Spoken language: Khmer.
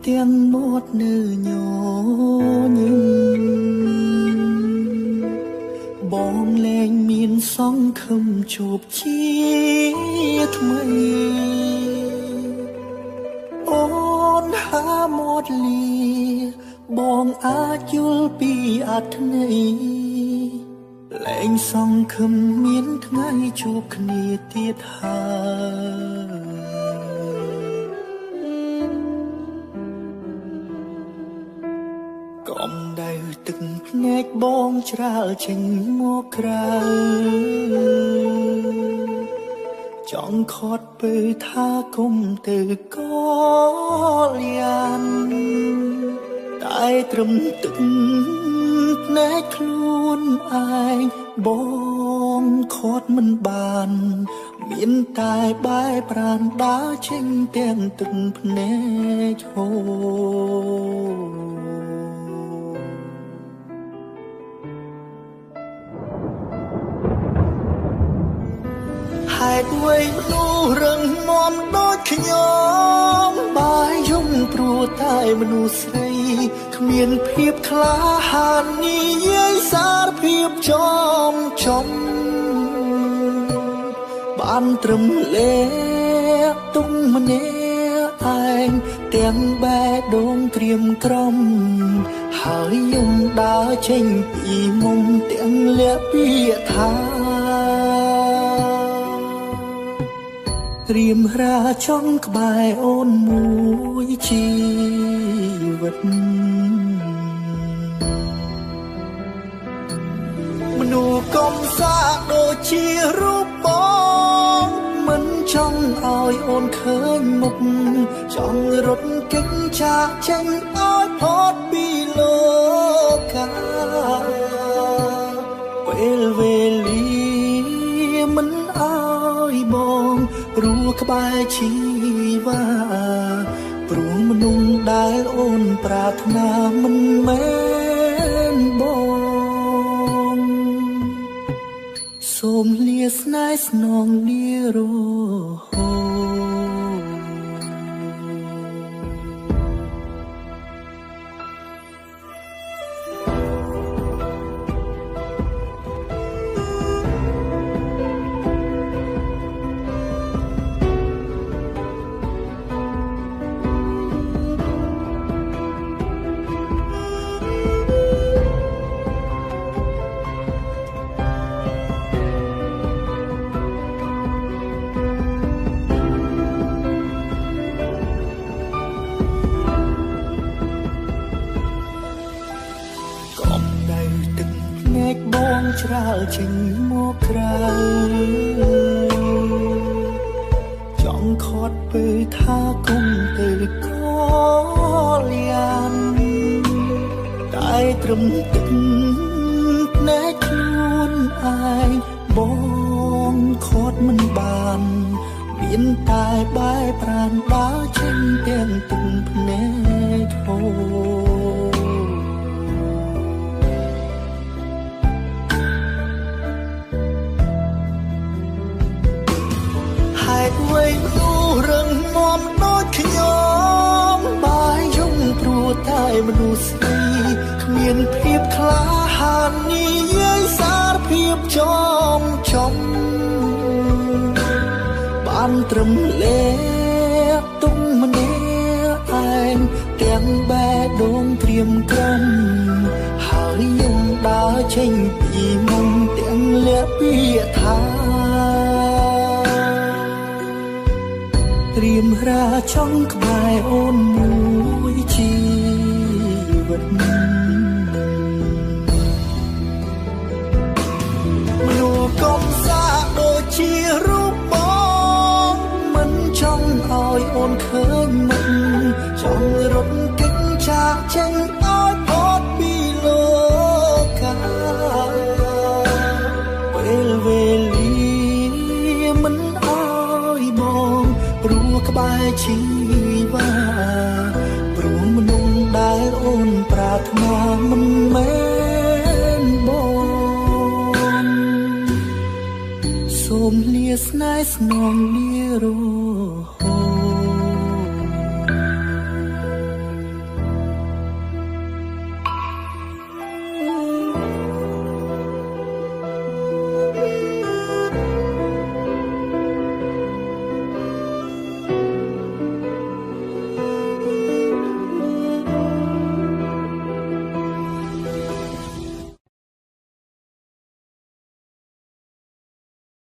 ទាំងមាត់នៅញញឹមបងលែងមានសង្ឃឹមជួបជាថ្មីអូនហាមាត់លាបងអាចយល់ពីអត្ថន័យលែងសង្ឃឹមមានថ្ងៃជួបគ្នាទៀតហើយកំដៅទឹកភ្នែកបងច្រាលចេញមកក្រៅចង់ខត់ពើថាគុំទៅកលយានតែត្រឹមទឹកភ្នែកខ្លួនឯងបងខត់មិនបានមានតែបែរប្រានដើរចេញទាំងទឹកភ្នែកហូរហេតុអ្វីមនុស្សរឹងមាំដូចខ្ញុំបាយយំព្រោះតែមនុស្សស្រីគ្មានភាពក្លាហាននិយាយសារភាពចំបានត្រឹមលេទុំម្នាក់ឯងទាំងបែដូងត្រៀមក្រុមហើយយំដើរចេញពីមុំទាំងលាពាក្យថារៀមរាចង់ក្បែរអូនមួយជីវិតមនុស្សកំសាដូចជារូបបងមិនចង់ឲ្យអូនឃើញមុខចង់រត់គេចចាកចេញឲ្យផុតពីលោកកាពេលវេលាមិនឲ្យបងព្រោះក្បែរជីវ៉ាព្រោះមនុស្សដែលអូនប្រាថ្នាមិនមែនបងសូមលាស្នេហ៍ស្នងលារហូតបងច្រាលចេញមកក្រៅចង់ខត់ពើថាគុំទៅកលយានតែត្រឹមទឹកភ្នែកខ្លួនឯងបងខត់មិនបានមានតែបែរប្រានដើរចេញទាំងទឹកភ្នែកហូរហេតុអ្វីមនុស្សរឹងមាំដូចខ្ញុំបាយយំព្រោះតែមនុស្សស្រីគ្មានភាពក្លាហាននិយាយសារភាពចំបានត្រឹមលេទុំម្នាក់ឯងទាំងបែដូងត្រៀមក្រុមហើយយំដើរចេញពីមុំទាំងលាពាក្យថារៀមរាចង់ក្បែរអូនមួយជីវិតមនុស្សកំសាដូចជារូបបងមិនចង់ឲ្យអូនឃើញមុខចង់រត់គេចចាកចេញឲ្យផុតពីលោកកាពេលវេលាមិនឲ្យបងព្រោះក្បែរជីវ៉ាព្រោះមនុស្សដែលអូនប្រាថ្នាមិនមែនបងសូមលាស្នេហ៍ស្នងលារហូត